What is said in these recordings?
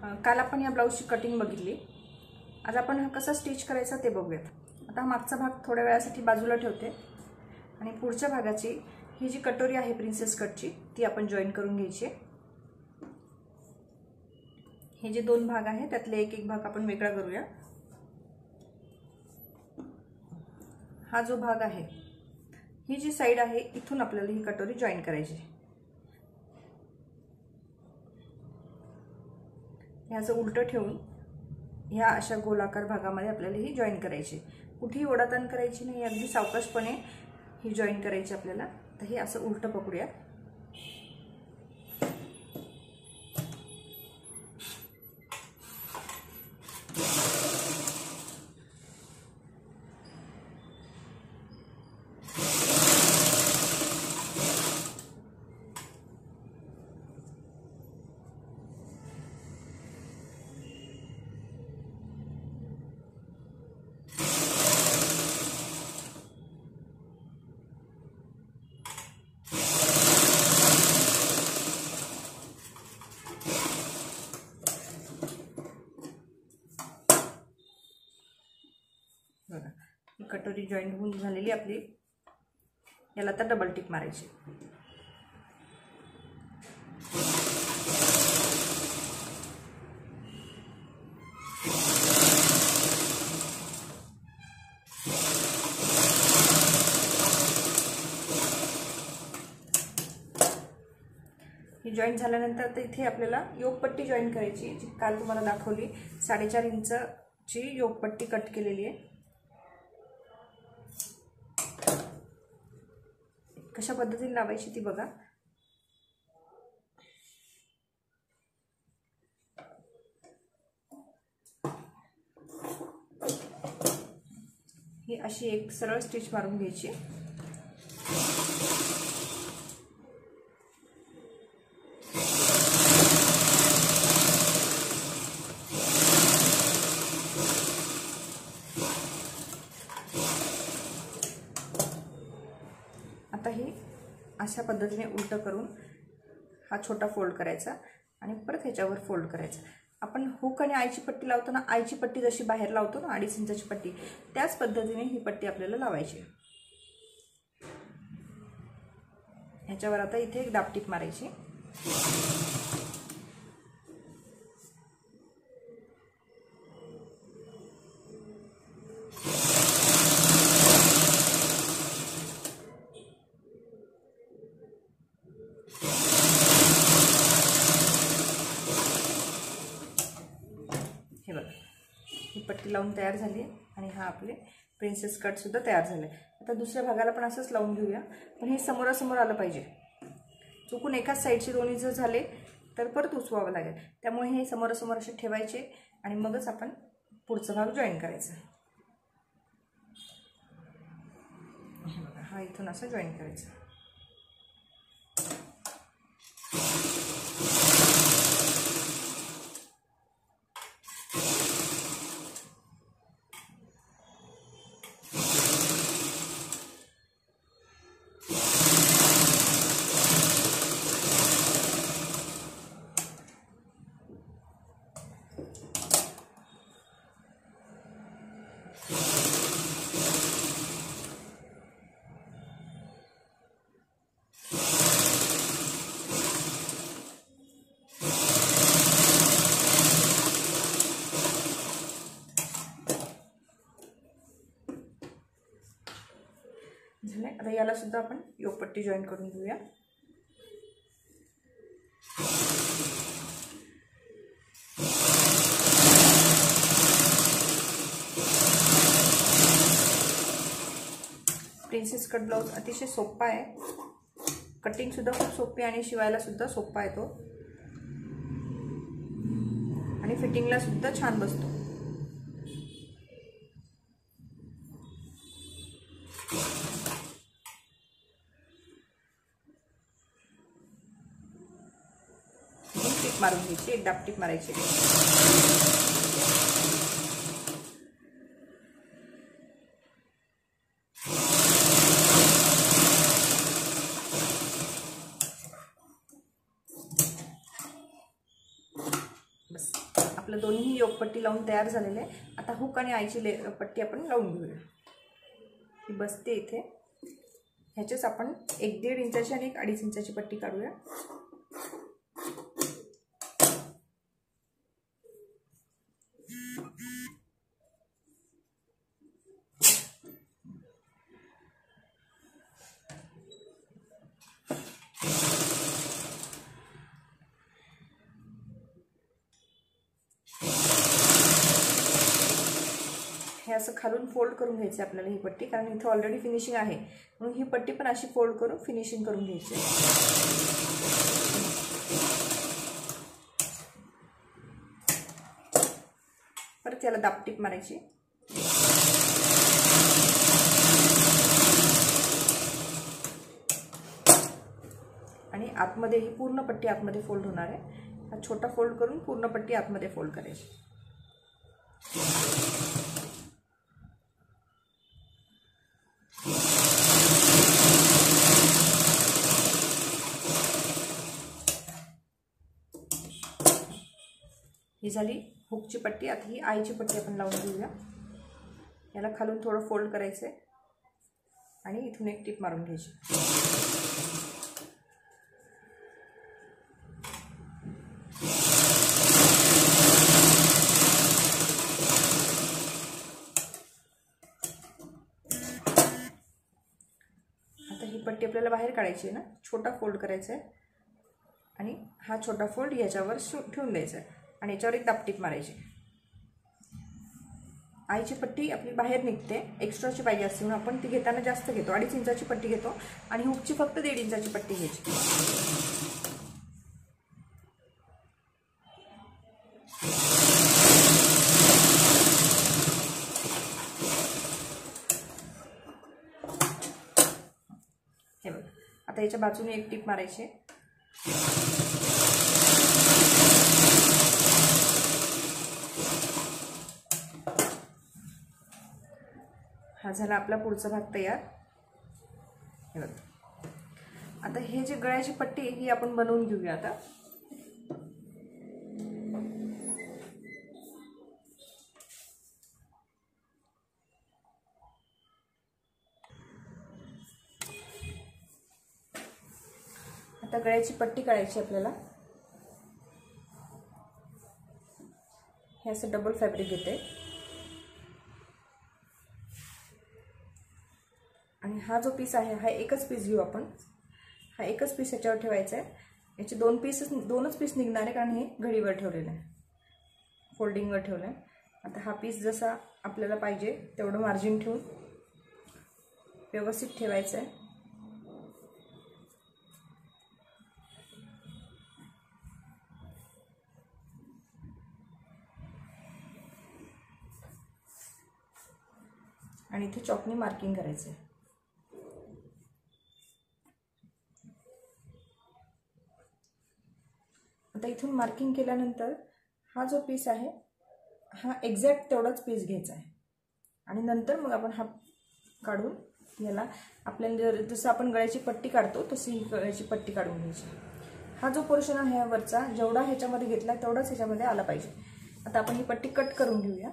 काल आपण या ब्लाऊजची कटिंग बघितली। आज आपण हा कसा स्टिच करायचा ते बघूयात। आता मागचा भाग थोड्या वेळासाठी बाजूला ठेवते आणि पुढच्या भागाची ही जी कटोरी आहे प्रिन्सेस कटची ती आपण जॉईन करून घ्यायची। हे जे दोन भाग आहेत त्यातले एक भाग आपण वेगळा करूया। हा जो भाग आहे, ही जी साइड आहे इथून आपल्याला ही कटोरी जॉईन करायची। ह्याचं उलट ठेवून ह्या अशा गोलाकार भागामध्ये आपल्याला ही जॉईन करायची। कुठेही ओढाताण करायची नाही, अगदी सावकाशपणे ही जॉईन करायची आपल्याला। तर हे असं उलट पकडूया। बघा, ही कटोरी जॉईन होऊन झालेली आपली। याला आता डबल टिक मारायची। ही जॉईन झाल्यानंतर आता इथे आपल्याला योगपट्टी जॉईन करायची, जी काल तुम्हाला दाखवली। 4.5 इंचची योगपट्टी कट केलेली आहे। कशा पद्धतीने लावायची ती बघा। ही अशी एक सरळ स्टिच मारून घ्यायची। आता ही अशा पद्धतीने उलट करून हा छोटा फोल्ड करायचा आणि परत ह्याच्यावर फोल्ड करायचा। आपण हुक आणि आईची पट्टी लावतो ना, आईची पट्टी जशी बाहेर लावतो ना 2.5 इंचाची पट्टी, त्याच पद्धतीने ही पट्टी आपल्याला लावायची। ह्याच्यावर आता इथे एक दाबटीप मारायची। हे बघा, ही पट्टी लावून तयार झाली आणि हा आपले प्रिन्सेस कट सुद्धा तयार झाले। आता दुसऱ्या भागाला पण असंच लावून घेऊया, पण हे समोरासमोर आलं पाहिजे। चुकून एकाच साईडचे दोन्ही जर झाले तर परत उचवावं लागेल। त्यामुळे हे समोरासमोर असे ठेवायचे आणि मगच आपण पुढचा भाग जॉईन करायचा। हा इथून असं जॉईन करायचा। झाले। आता याला सुद्धा आपण योगपट्टी जॉईन करून घेऊया। प्रिन्सेस कट ब्लाउज अतिशय सोपा आहे। कटिंग सुद्धा खूप सोपी आणि शिवायला सुद्धा सोपा आहे तो, आणि फिटिंगला सुद्धा छान बसतो। टिक मारून घ्यायची, एक दाबटीप मारायची। बस आपलं दोन्ही योगपट्टी लावून तयार झालेले आहे. आता हुक आणि आईची पट्टी आपण लावून घेऊया. ही बसते इथे. ह्याच्याच आपण 1.5 इंचाची आणि 1.5 इंचाची पट्टी काढूया. हे असं खालून फोल्ड करून घ्यायचं आपल्याला ही पट्टी, कारण इथे ऑलरेडी फिनिशिंग आहे म्हणून ही पट्टी पण अशी फोल्ड करून फिनिशिंग करून घ्यायची. परत याला दाबटीप मारायची. आणि आतमध्ये ही पूर्ण पट्टी आतमध्ये फोल्ड होणार आहे. हा छोटा फोल्ड करून पूर्ण पट्टी आतमध्ये फोल्ड करायची. ही झाली हुकची पट्टी. आता ही आईची पट्टी आपण लावून घेऊया. याला खालून थोडं फोल्ड करायचं आहे आणि इथून एक टीप मारून घ्यायची. आता ही पट्टी आपल्याला बाहेर काढायची आहे ना. छोटा फोल्ड करायचा आहे आणि हा छोटा फोल्ड याच्यावर ठेवून द्यायचा आहे आणि याच्यावर एक दाबटीप मारायची. आईची पट्टी आपली बाहेर निघते, एक्स्ट्राची पाहिजे असते म्हणून आपण ती घेताना जास्त घेतो. 2.5 इंचाची पट्टी घेतो आणि हुकची फक्त 1.5 इंचाची पट्टी घ्यायची. हे बघा. आता याच्या बाजूने एक टीप मारायची. हा झाला आपला पुढचा भाग तयार. हे बघा. आता हे जे गळ्याची पट्टी ही आपण बनवून घेऊया. आता गळ्याची पट्टी काढायची आपल्याला. हे असं डबल फॅब्रिक घेते आणि हा जो पीस आहे हा एकच पीस घेऊ आपण. हा एकच पीस याच्यावर ठेवायचा आहे. याचे दोनच पीस निघणार आहे कारण हे घडीवर ठेवलेलं आहे, फोल्डिंगवर ठेवलं आहे. आता हा पीस जसा आपल्याला पाहिजे तेवढं मार्जिन ठेवून व्यवस्थित ठेवायचं आहे. आणि इथे चॉकनी मार्किंग करायचं आहे. आता इथून मार्किंग केल्यानंतर हा जो पीस आहे हा एक्झॅक्ट तेवढाच पीस घ्यायचा आहे आणि नंतर मग आपण हा काढून याला आपल्याला जसं आपण गळ्याची पट्टी काढतो तशी ही गळ्याची पट्टी काढून घ्यायची. हा जो पोर्शन आहे ह्या वरचा जेवढा ह्याच्यामध्ये घेतला तेवढाच ह्याच्यामध्ये आला पाहिजे. आता आपण ही पट्टी कट करून घेऊया.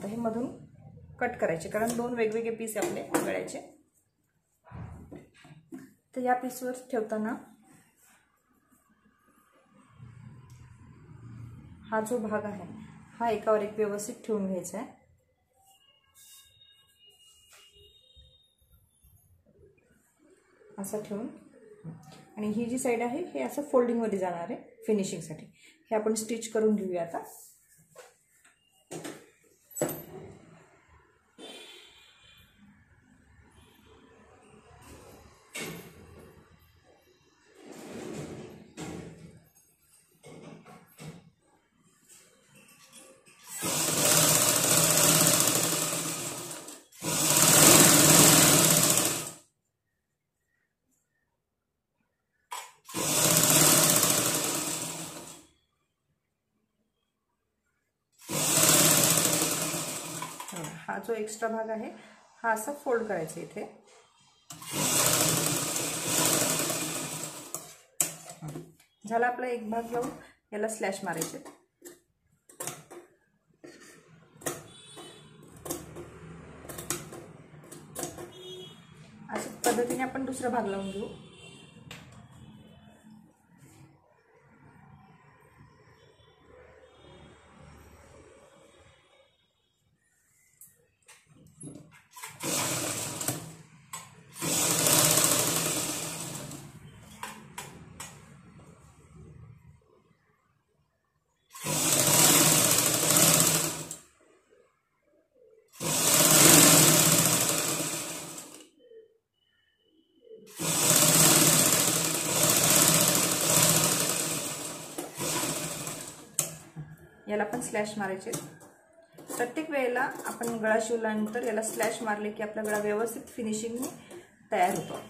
हे मधून कट करायचे कारण दोन वेगवेगळे पीस आपले गळ्याचे. तर या पीसवर ठेवताना हा जो भाग आहे हा एकावर एक व्यवस्थित ठेवून घ्यायचा आहे. असं ठेवून आणि ही जी साइड आहे हे असं फोल्डिंग मध्ये जाणार आहे फिनिशिंगसाठी. हे आपण स्टिच करून घेऊया आता. हा जो एक्स्ट्रा भाग आहे हा असा फोल्ड करायचा इथे. झाला आपला एक भाग लावून याला स्लॅश मारायचे. अशा पद्धतीने आपण दुसरा भाग लावून घेऊ. याला पण स्लॅश मारायचे. प्रत्येक वेळेला आपण गळा शिवल्यानंतर याला स्लॅश मारले की आपला गळा व्यवस्थित फिनिशिंगने तयार होतो.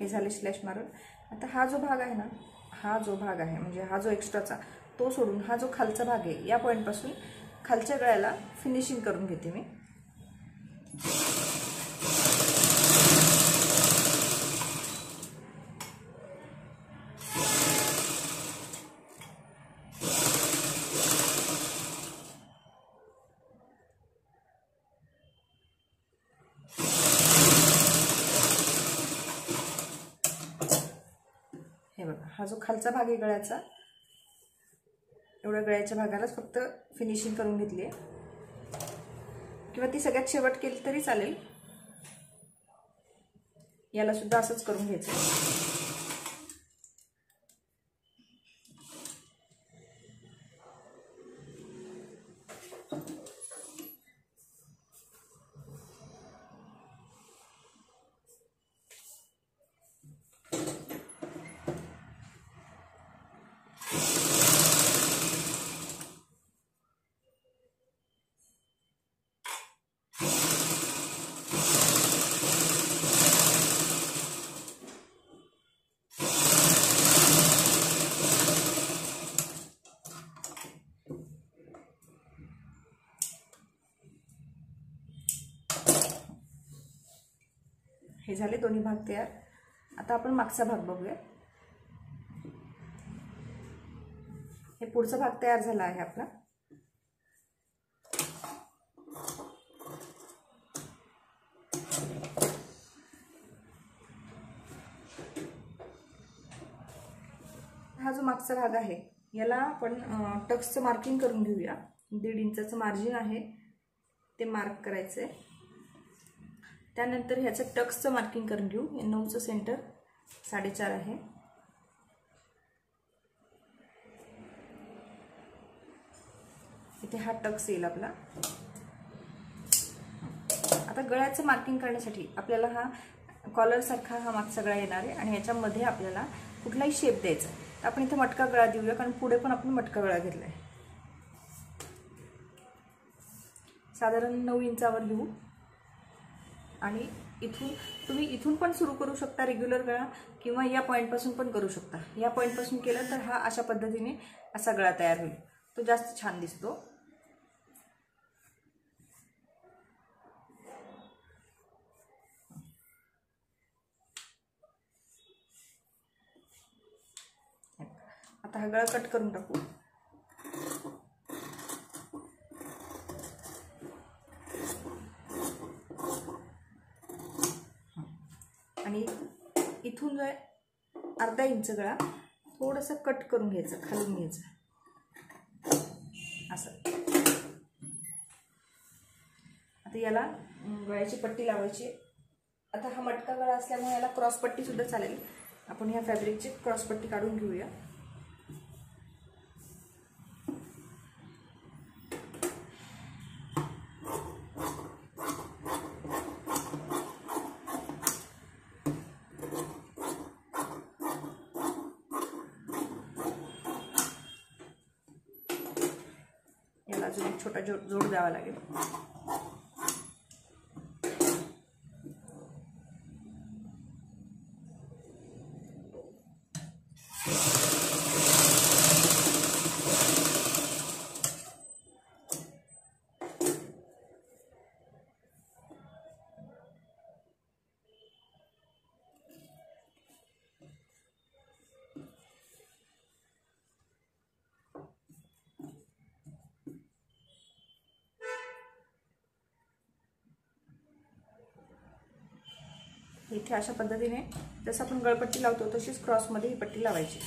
हे झाले स्लॅश मारून. आता हा जो भाग आहे ना, हा जो भाग आहे म्हणजे हा जो एक्स्ट्राचा तो सोडून हा जो खालचा भाग आहे या पॉईंटपासून खालच्या गळ्याला फिनिशिंग करून घेते मी. हे बघा, हा जो खालचा भाग आहे गळ्याचा, एवढ्या गळ्याच्या भागालाच फक्त फिनिशिंग करून घेतली आहे, किंवा ती सगळ्यात शेवट केली तरी चालेल. याला सुद्धा असंच करून घ्यायचं. हे झाले दोन्ही भाग तयार. आता आपण मागचा भाग बघूया. हे पुढचा भाग तयार झाला आहे आपला. हा जो मागचा भाग आहे याला आपण टक्सचं मार्किंग करून घेऊया. 1.5 इंचाचं मार्जिन आहे ते मार्क करायचं आहे. त्यानंतर ह्याचं टक्सचं मार्किंग करून घेऊ. 9चं सेंटर 4.5 आहे. इथे हा टक्स येईल आपला. आता गळ्याचं मार्किंग करण्यासाठी आपल्याला हा कॉलर सारखा हा मागचा गळा येणार आहे आणि याच्यामध्ये आपल्याला कुठलाही शेप द्यायचा. तर आपण इथे मटका गळा देऊया, कारण पुढे पण आपण मटका गळा घेतलाय. साधारण 9 इंचावर घेऊ आणि तुम्ही इथून पण सुरू करू शकता रेग्युलर गळा, किंवा या पॉईंटपासून पण करू शकता. या पॉईंटपासून केलं तर हा अशा पद्धतीने असा गळा तयार होईल. तो जास्त छान दिसतो. आता हा गळा कट करून टाकू. आणि इथून जो आहे 1/2 इंच गळा थोडंसं कट करून घ्यायचं, खालून घ्यायचं असं. आता याला गळ्याची पट्टी लावायची. आता हा मटका गळा असल्यामुळे याला क्रॉस पट्टी सुद्धा चालेल. आपण ह्या फॅब्रिकची क्रॉस पट्टी काढून घेऊया. याला अजून एक छोटा जोड द्यावा लागेल. इथे अशा पद्धतीने जसं आपण गळपट्टी लावतो तशीच क्रॉसमध्ये ही पट्टी लावायची.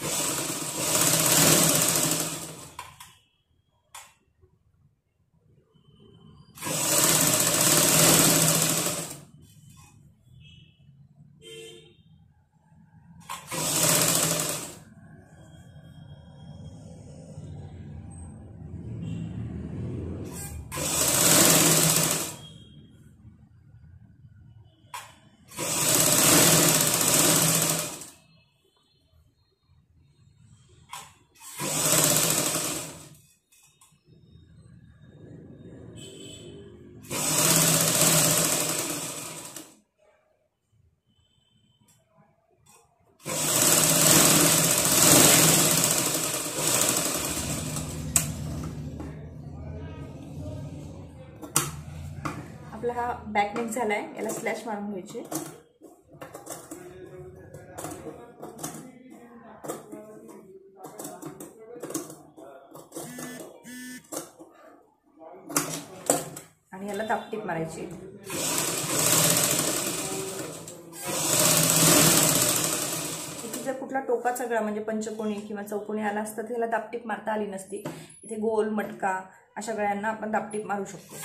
आपला हा बॅक नेक झालाय, याला स्लॅश मारून घ्यायचे. आणि याला दापटीप मारायची. इथे जर कुठला टोकाचा गळा म्हणजे पंचकोणी किंवा चौकोनी आला असता तर याला दापटीप मारता आली नसती. इथे गोल मटका अशा गळ्यांना आपण दापटीप मारू शकतो.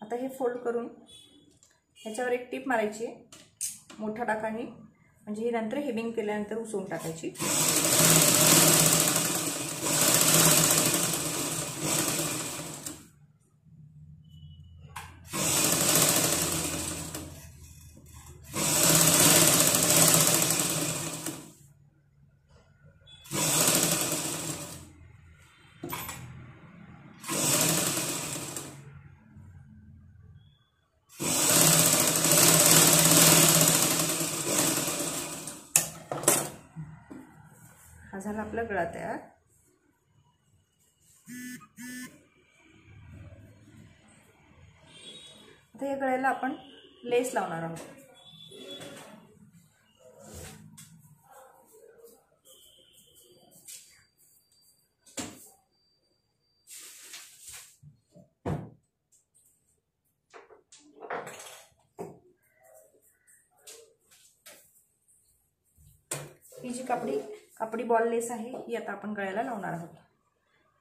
आता हे फोल्ड करून ह्याच्यावर एक टीप मारायची मोठ्या टाकाने, म्हणजे ही नंतर हेमिंग केल्यानंतर उसवून टाकायची. हा झाला आपला गळा तयार. आता या गळ्याला आपण लेस लावणार आहोत. ही जी कापडी बॉल लेस आहे ही आता आपण गळ्याला लावणार आहोत.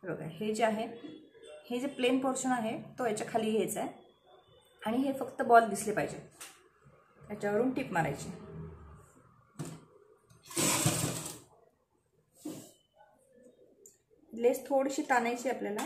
बघा हे जे आहे, हे जे प्लेन पोर्शन आहे तो याच्या खाली घ्यायचा आहे आणि हे फक्त बॉल दिसले पाहिजे, त्याच्यावरून टिप मारायची. लेस थोडीशी ताणायची आपल्याला.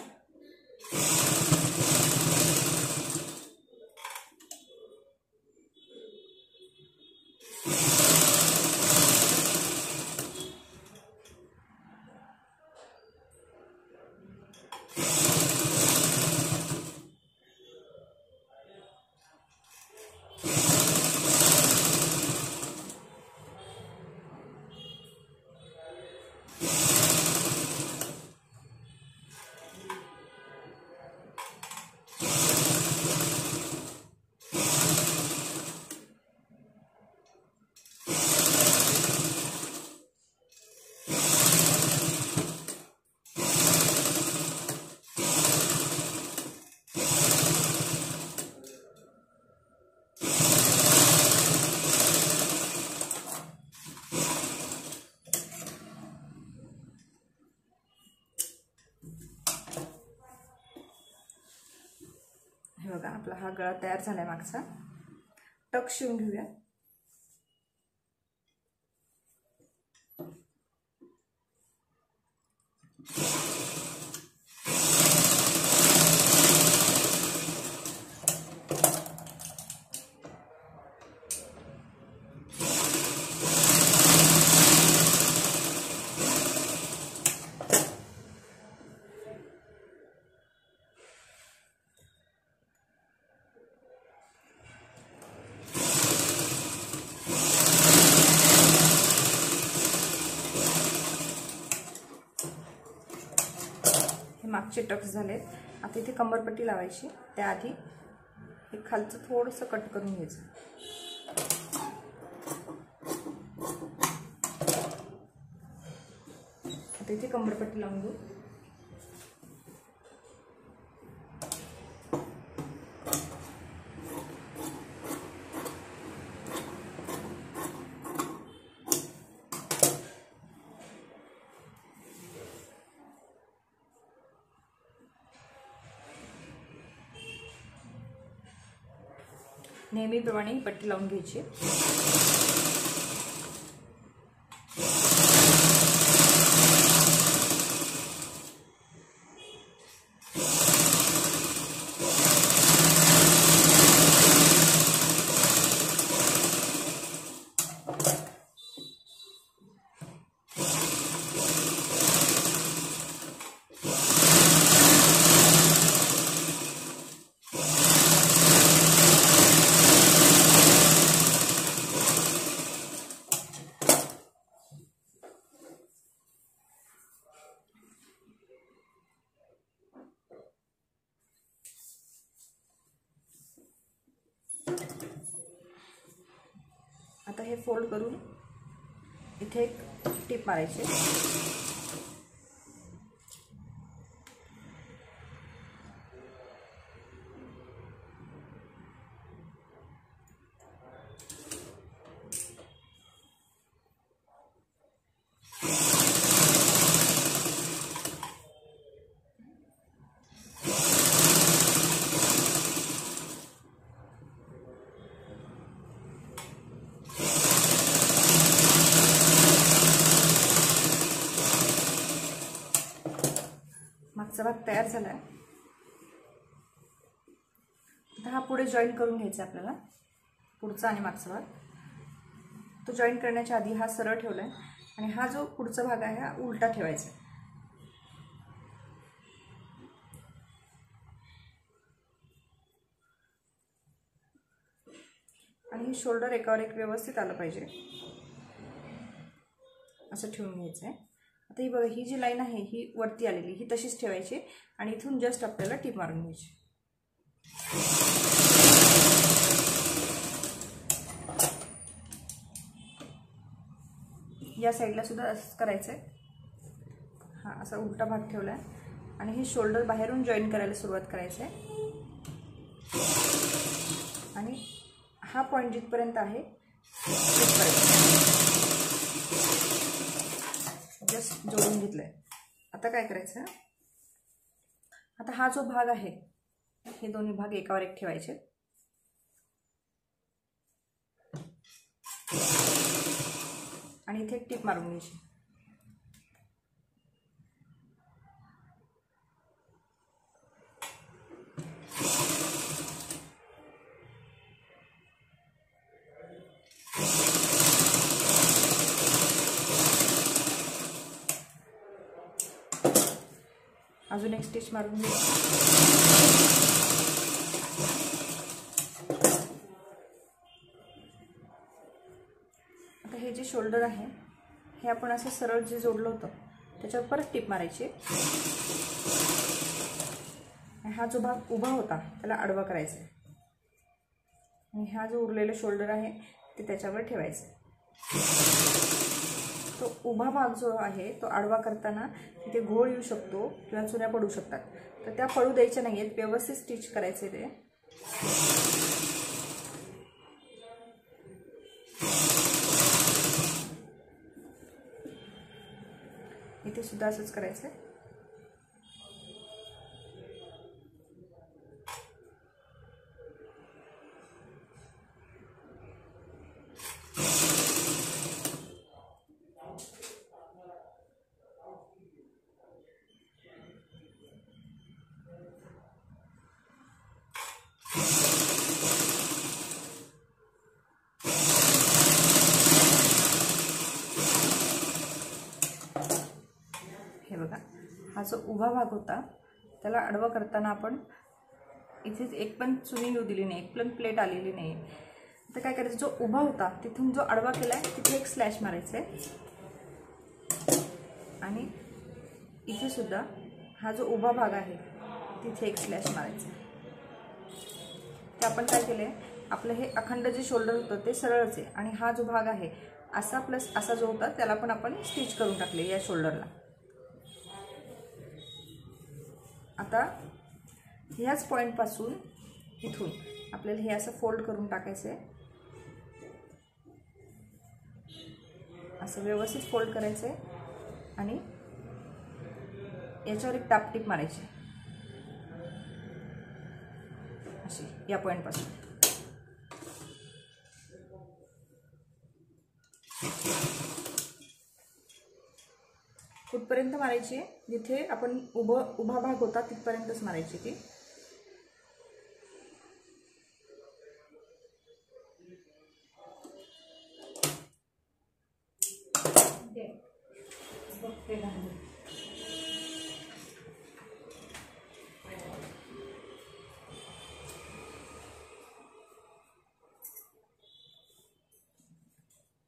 हे बघा आपला हा गळा तयार झालाय. मागचा टक शिवून घेऊया. मागचे टक्स झालेत. आता इथे कंबरपट्टी लावायची. त्याआधी हे खालचं थोडंसं कट करून घ्यायचं. आता इथे कंबरपट्टी लावून घेऊ. नेहमीप्रमाणे ही पट्टी लावून घ्यायची. आता हे फोल्ड करून इथे एक टिप मारायची. मागचा भाग तयार झाला आहे. आता हा पुढे जॉईन करून घ्यायचा आपल्याला. पुढचा आणि मागचा भाग तो जॉईन करण्याच्या आधी हा सरळ ठेवला आहे आणि हा जो पुढचा भाग आहे हा उलटा ठेवायचा. आणि हे शोल्डर एकावर एक व्यवस्थित आलं पाहिजे असं ठेवून घ्यायचं आहे. आता ही बघा, ही जी लाईन आहे ही वरती आलेली, ही तशीच ठेवायची आणि इथून जस्ट आपल्याला टिप मारून घ्यायची. या साईडला सुद्धा असंच करायचं आहे. हा असा उलटा भाग ठेवला आहे आणि हे शोल्डर बाहेरून जॉईन करायला सुरुवात करायचं आहे. आणि हा पॉईंट जिथपर्यंत आहे जस्ट जोडून घेतलंय. आता काय करायचं, आता हा जो भाग आहे हे दोन्ही भाग एकावर एक ठेवायचे आणि इथे एक टिप मारून घ्यायची. अजून एक स्टिच मारून घ्या. आता हे जे शोल्डर आहे हे आपण असं सरळ जे जोडलं होतं त्याच्यावर परत टिप मारायची. हा जो भाग उभा होता त्याला आडवा करायचा आणि हा जो उरलेला शोल्डर आहे ते त्याच्यावर ठेवायचा. तो उभा भाग जो आहे तो आडवा करताना तिथे घोळ येऊ शकतो किंवा चुन्या पडू शकतात, तर त्या पडू द्यायच्या नाही आहेत. व्यवस्थित स्टिच करायचे ते. इथे सुद्धा असंच करायचं आहे. हे बघा, हा जो उभा भाग होता त्याला आडवा करताना आपण इथे एक पण चुनी येऊ दिली नाही, एक पण प्लेट आलेली नाही. आता काय करायचं, जो उभा होता तिथून जो आडवा केलाय तिथे एक स्लॅश मारायचं आहे आणि इथे सुद्धा हा जो उभा भाग आहे तिथे एक स्लॅश मारायचा. ते आपण काय केलंय, आपलं हे अखंड जे शोल्डर होतं ते सरळच आहे आणि हा जो भाग आहे असा प्लस असा जो होता त्याला पण आपण स्टिच करून टाकले या शोल्डरला. आता ह्याच पॉईंटपासून इथून आपल्याला हे असं फोल्ड करून टाकायचं आहे. असं व्यवस्थित फोल्ड करायचं आहे आणि याच्यावर एक टापटीप मारायची अशी या पॉईंटपासून. कुठपर्यंत मारायची, जिथे आपण उभा भाग होता तिथपर्यंतच मारायची ती.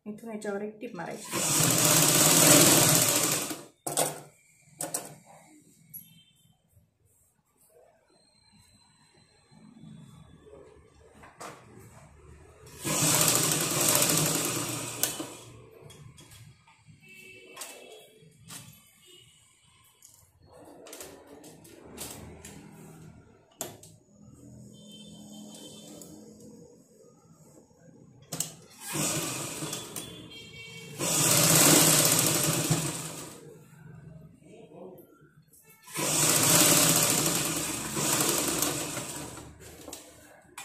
इथून याच्यावर एक टिप मारायची.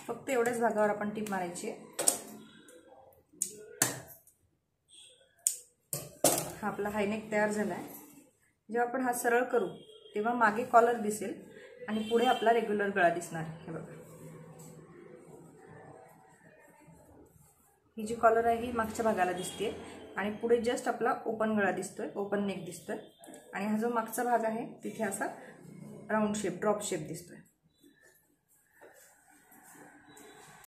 फक्त एवढ्याच भागावर आपण टीप मारायची. हा आपला हायनेक तयार झाला आहे. जेव्हा आपण हा सरळ करू तेव्हा मागे कॉलर दिसेल आणि पुढे आपला रेग्युलर गळा दिसणार. हे बघा, ही जी कॉलर आहे ही मागच्या भागाला दिसते आणि पुढे जस्ट आपला ओपन गळा दिसतोय, ओपन नेक दिसतोय आणि हा जो मागचा भाग आहे तिथे असा राऊंड शेप, ड्रॉप शेप दिसतोय.